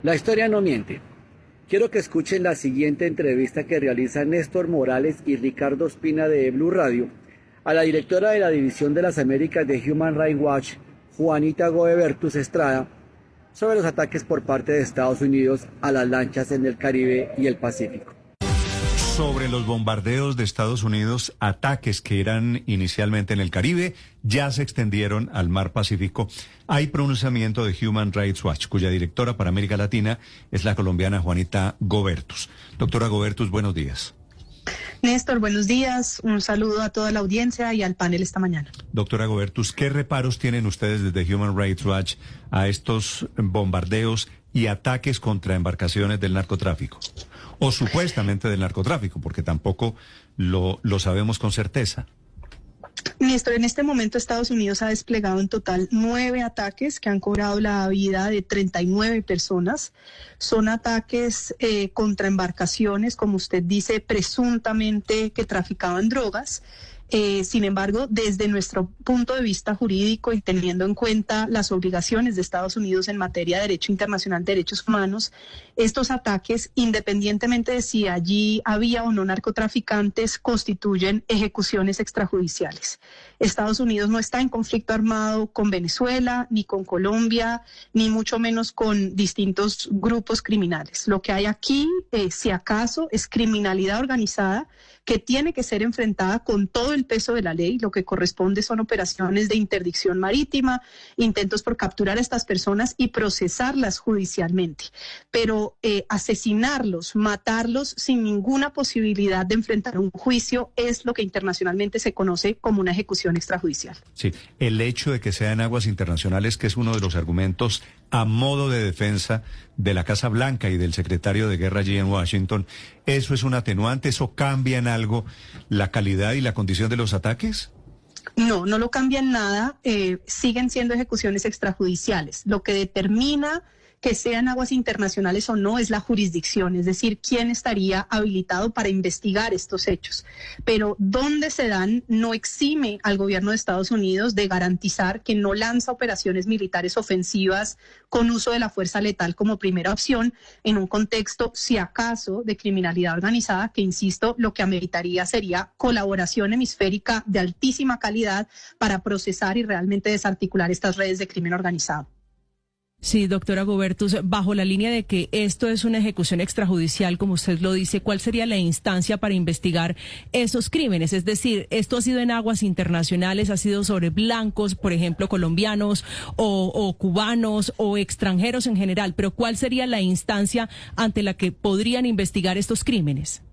La historia no miente. Quiero que escuchen la siguiente entrevista que realizan Néstor Morales y Ricardo Espina de Blue Radio a la directora de la División de las Américas de Human Rights Watch, Juanita Goebertus Estrada, sobre los ataques por parte de Estados Unidos a las lanchas en el Caribe y el Pacífico. Sobre los bombardeos de Estados Unidos, ataques que eran inicialmente en el Caribe, ya se extendieron al Mar Pacífico. Hay pronunciamiento de Human Rights Watch, cuya directora para América Latina es la colombiana Juanita Goebertus. Doctora Goebertus, buenos días. Néstor, buenos días. Un saludo a toda la audiencia y al panel esta mañana. Doctora Goebertus, ¿qué reparos tienen ustedes desde Human Rights Watch a estos bombardeos y ataques contra embarcaciones del narcotráfico? O supuestamente del narcotráfico, porque tampoco lo sabemos con certeza. Néstor, en este momento Estados Unidos ha desplegado en total 9 ataques que han cobrado la vida de 39 personas. Son ataques contra embarcaciones, como usted dice, presuntamente que traficaban drogas. Sin embargo, desde nuestro punto de vista jurídico y teniendo en cuenta las obligaciones de Estados Unidos en materia de derecho internacional de derechos humanos, estos ataques, independientemente de si allí había o no narcotraficantes, constituyen ejecuciones extrajudiciales. Estados Unidos no está en conflicto armado con Venezuela, ni con Colombia, ni mucho menos con distintos grupos criminales. Lo que hay aquí, si acaso, es criminalidad organizada que tiene que ser enfrentada con todo el peso de la ley. Lo que corresponde son operaciones de interdicción marítima, intentos por capturar a estas personas y procesarlas judicialmente. Pero asesinarlos, matarlos sin ninguna posibilidad de enfrentar un juicio es lo que internacionalmente se conoce como una ejecución extrajudicial. Sí, el hecho de que sea en aguas internacionales, que es uno de los argumentos a modo de defensa de la Casa Blanca y del secretario de Guerra allí en Washington, ¿eso es un atenuante? ¿Eso cambia en algo la calidad y la condición de los ataques? No, no lo cambia en nada. Siguen siendo ejecuciones extrajudiciales. Lo que determina que sean aguas internacionales o no es la jurisdicción, es decir, quién estaría habilitado para investigar estos hechos. Pero dónde se dan no exime al gobierno de Estados Unidos de garantizar que no lanza operaciones militares ofensivas con uso de la fuerza letal como primera opción en un contexto, si acaso, de criminalidad organizada, que, insisto, lo que ameritaría sería colaboración hemisférica de altísima calidad para procesar y realmente desarticular estas redes de crimen organizado. Sí, doctora Goebertus, bajo la línea de que esto es una ejecución extrajudicial, como usted lo dice, ¿cuál sería la instancia para investigar esos crímenes? Es decir, esto ha sido en aguas internacionales, ha sido sobre blancos, por ejemplo, colombianos o cubanos o extranjeros en general, pero ¿cuál sería la instancia ante la que podrían investigar estos crímenes?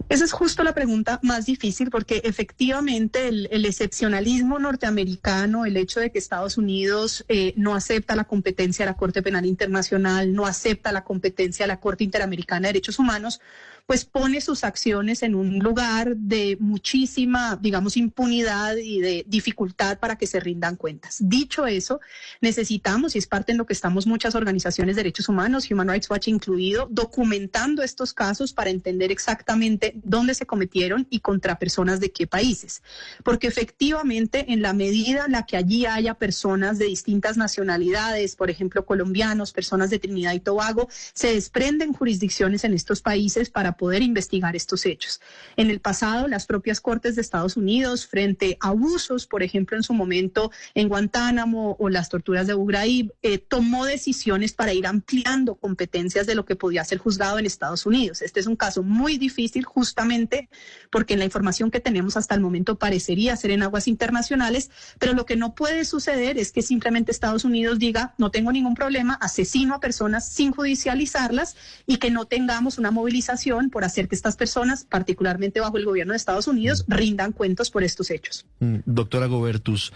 Esa es justo la pregunta más difícil porque efectivamente el excepcionalismo norteamericano, el hecho de que Estados Unidos no acepta la competencia de la Corte Penal Internacional, no acepta la competencia de la Corte Interamericana de Derechos Humanos, pues pone sus acciones en un lugar de muchísima, digamos, impunidad y de dificultad para que se rindan cuentas. Dicho eso, necesitamos, y es parte en lo que estamos muchas organizaciones de derechos humanos, Human Rights Watch incluido, documentando estos casos para entender exactamente dónde se cometieron y contra personas de qué países. Porque efectivamente, en la medida en la que allí haya personas de distintas nacionalidades, por ejemplo, colombianos, personas de Trinidad y Tobago, se desprenden jurisdicciones en estos países para poder investigar estos hechos. En el pasado, las propias Cortes de Estados Unidos, frente a abusos, por ejemplo, en su momento en Guantánamo o las torturas de Abu Ghraib, tomó decisiones para ir ampliando competencias de lo que podía ser juzgado en Estados Unidos. Este es un caso muy difícil justamente porque en la información que tenemos hasta el momento parecería ser en aguas internacionales, pero lo que no puede suceder es que simplemente Estados Unidos diga, no tengo ningún problema, asesino a personas sin judicializarlas y que no tengamos una movilización por hacer que estas personas, particularmente bajo el gobierno de Estados Unidos, rindan cuentos por estos hechos. Doctora Goebertus,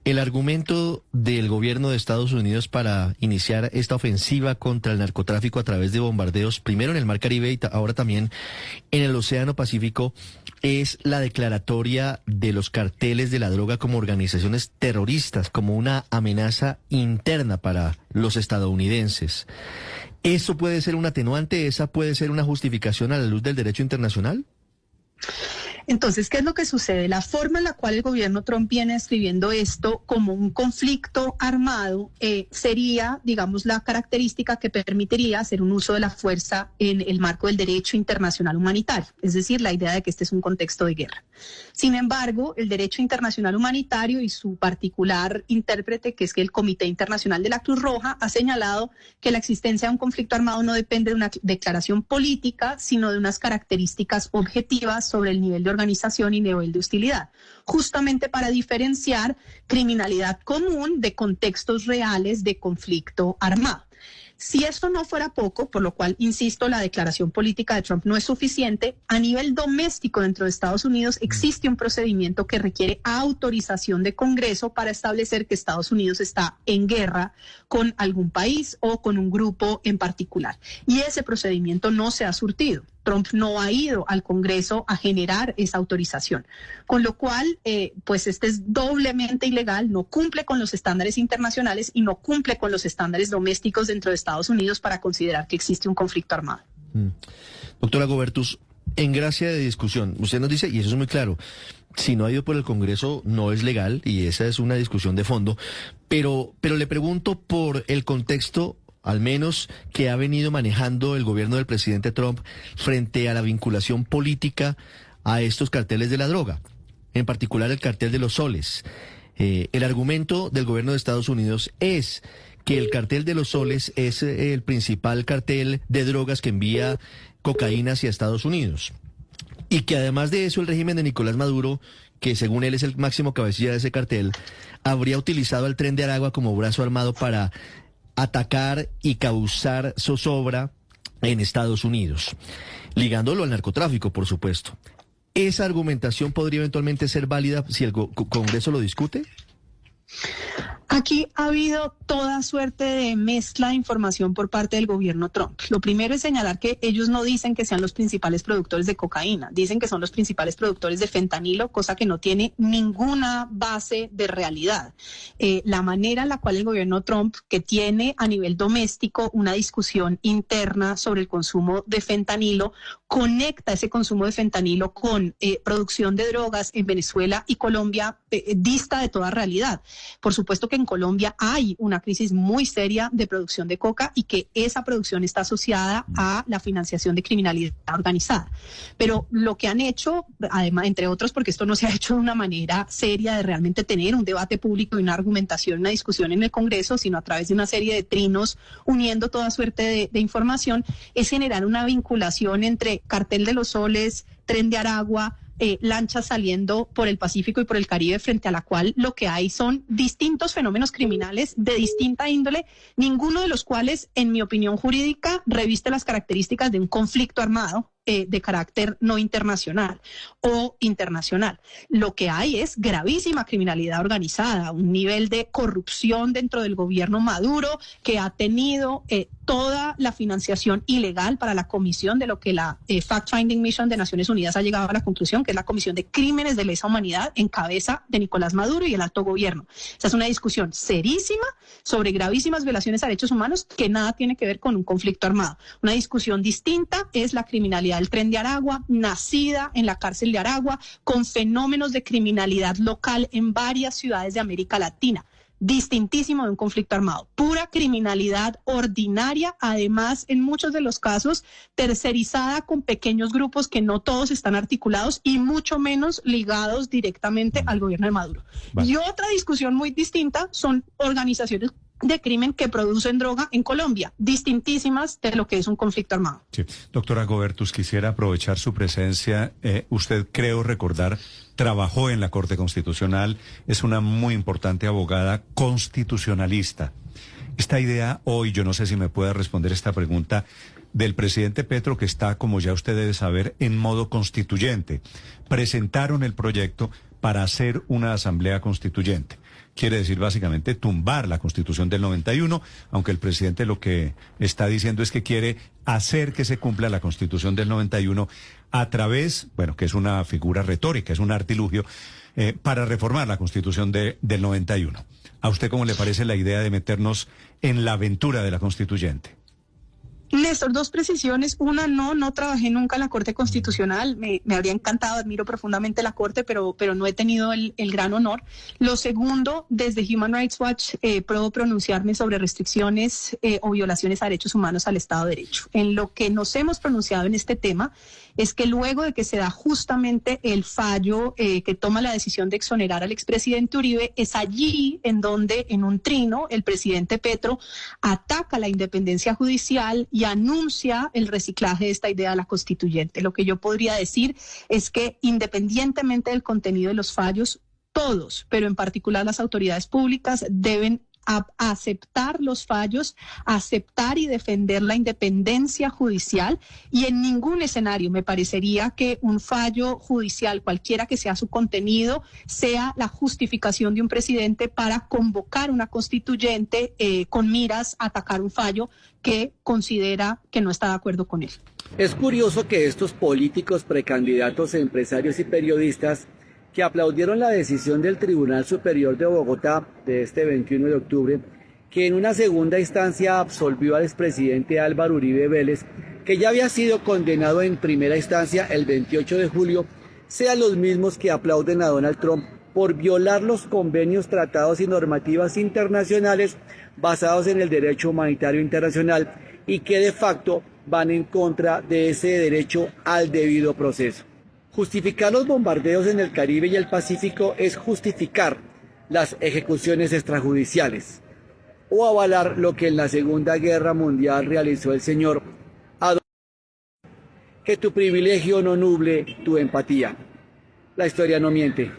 el argumento del gobierno de Estados Unidos para iniciar esta ofensiva contra el narcotráfico a través de bombardeos, primero en el Mar Caribe y ahora también en el Océano Pacífico, es la declaratoria de los carteles de la droga como organizaciones terroristas, como una amenaza interna para los estadounidenses. ¿Eso puede ser un atenuante? ¿Esa puede ser una justificación a la luz del derecho internacional? Entonces, ¿qué es lo que sucede? La forma en la cual el gobierno Trump viene escribiendo esto como un conflicto armado sería, digamos, la característica que permitiría hacer un uso de la fuerza en el marco del derecho internacional humanitario, es decir, la idea de que este es un contexto de guerra. Sin embargo, el derecho internacional humanitario y su particular intérprete, que es que el Comité Internacional de la Cruz Roja, ha señalado que la existencia de un conflicto armado no depende de una declaración política, sino de unas características objetivas sobre el nivel de organización y nivel de hostilidad, justamente para diferenciar criminalidad común de contextos reales de conflicto armado. Si esto no fuera poco, por lo cual, insisto, la declaración política de Trump no es suficiente, a nivel doméstico dentro de Estados Unidos existe un procedimiento que requiere autorización de Congreso para establecer que Estados Unidos está en guerra con algún país o con un grupo en particular. Y ese procedimiento no se ha surtido. Trump no ha ido al Congreso a generar esa autorización, con lo cual, pues este es doblemente ilegal, no cumple con los estándares internacionales y no cumple con los estándares domésticos dentro de Estados Unidos para considerar que existe un conflicto armado. Doctora Gobertus, en gracia de discusión, usted nos dice, y eso es muy claro, si no ha ido por el Congreso no es legal y esa es una discusión de fondo, pero le pregunto por el contexto al menos que ha venido manejando el gobierno del presidente Trump frente a la vinculación política a estos carteles de la droga, en particular el cartel de los soles. El argumento del gobierno de Estados Unidos es que el cartel de los soles es el principal cartel de drogas que envía cocaína hacia Estados Unidos. Y que además de eso el régimen de Nicolás Maduro, que según él es el máximo cabecilla de ese cartel, habría utilizado al Tren de Aragua como brazo armado para atacar y causar zozobra en Estados Unidos, ligándolo al narcotráfico, por supuesto. ¿Esa argumentación podría eventualmente ser válida si el Congreso lo discute? Aquí ha habido toda suerte de mezcla de información por parte del gobierno Trump. Lo primero es señalar que ellos no dicen que sean los principales productores de cocaína, dicen que son los principales productores de fentanilo, cosa que no tiene ninguna base de realidad. La manera en la cual el gobierno Trump, que tiene a nivel doméstico una discusión interna sobre el consumo de fentanilo, conecta ese consumo de fentanilo con producción de drogas en Venezuela y Colombia, dista de toda realidad. Por supuesto que en Colombia hay una crisis muy seria de producción de coca y que esa producción está asociada a la financiación de criminalidad organizada. Pero lo que han hecho, además, entre otros, porque esto no se ha hecho de una manera seria de realmente tener un debate público y una argumentación, una discusión en el Congreso, sino a través de una serie de trinos uniendo toda suerte de información, es generar una vinculación entre cartel de los soles, Tren de Aragua, lanchas saliendo por el Pacífico y por el Caribe, frente a la cual lo que hay son distintos fenómenos criminales de distinta índole, ninguno de los cuales, en mi opinión jurídica, reviste las características de un conflicto armado de carácter no internacional o internacional. Lo que hay es gravísima criminalidad organizada, un nivel de corrupción dentro del gobierno Maduro que ha tenido toda la financiación ilegal para la comisión de lo que la Fact-Finding Mission de Naciones Unidas ha llegado a la conclusión, que es la Comisión de Crímenes de Lesa Humanidad en cabeza de Nicolás Maduro y el alto gobierno. Esa es una discusión serísima sobre gravísimas violaciones a derechos humanos que nada tiene que ver con un conflicto armado. Una discusión distinta es la criminalidad del Tren de Aragua, nacida en la cárcel de Aragua, con fenómenos de criminalidad local en varias ciudades de América Latina. Distintísimo de un conflicto armado, pura criminalidad ordinaria, además en muchos de los casos tercerizada con pequeños grupos que no todos están articulados y mucho menos ligados directamente al gobierno de Maduro. Vale. Y otra discusión muy distinta son organizaciones de crimen que producen droga en Colombia, distintísimas de lo que es un conflicto armado. Sí. Doctora Gobertus, quisiera aprovechar su presencia. Usted, creo recordar, trabajó en la Corte Constitucional, es una muy importante abogada constitucionalista. Esta idea hoy, yo no sé si me puede responder esta pregunta, del presidente Petro, que está, como ya usted debe saber, en modo constituyente. Presentaron el proyecto para hacer una asamblea constituyente. Quiere decir básicamente tumbar la Constitución del 91, aunque el presidente lo que está diciendo es que quiere hacer que se cumpla la Constitución del 91 a través, bueno, que es una figura retórica, es un artilugio, para reformar la Constitución del 91. ¿A usted cómo le parece la idea de meternos en la aventura de la Constituyente? Néstor, dos precisiones. Una, no trabajé nunca en la Corte Constitucional. Me habría encantado, admiro profundamente la Corte, pero no he tenido el gran honor. Lo segundo, desde Human Rights Watch puedo pronunciarme sobre restricciones o violaciones a derechos humanos al Estado de Derecho. En lo que nos hemos pronunciado en este tema es que luego de que se da justamente el fallo que toma la decisión de exonerar al expresidente Uribe, es allí en donde, en un trino, el presidente Petro ataca la independencia judicial y anuncia el reciclaje de esta idea a la constituyente. Lo que yo podría decir es que, independientemente del contenido de los fallos, todos, pero en particular las autoridades públicas, deben aceptar los fallos, aceptar y defender la independencia judicial, y en ningún escenario me parecería que un fallo judicial, cualquiera que sea su contenido, sea la justificación de un presidente para convocar una constituyente con miras a atacar un fallo que considera que no está de acuerdo con él. Es curioso que estos políticos, precandidatos, empresarios y periodistas que aplaudieron la decisión del Tribunal Superior de Bogotá de este 21 de octubre, que en una segunda instancia absolvió al expresidente Álvaro Uribe Vélez, que ya había sido condenado en primera instancia el 28 de julio, sean los mismos que aplauden a Donald Trump por violar los convenios, tratados y normativas internacionales basados en el derecho humanitario internacional y que de facto van en contra de ese derecho al debido proceso. Justificar los bombardeos en el Caribe y el Pacífico es justificar las ejecuciones extrajudiciales o avalar lo que en la Segunda Guerra Mundial realizó el señor Adolfo. Que tu privilegio no nuble tu empatía. La historia no miente.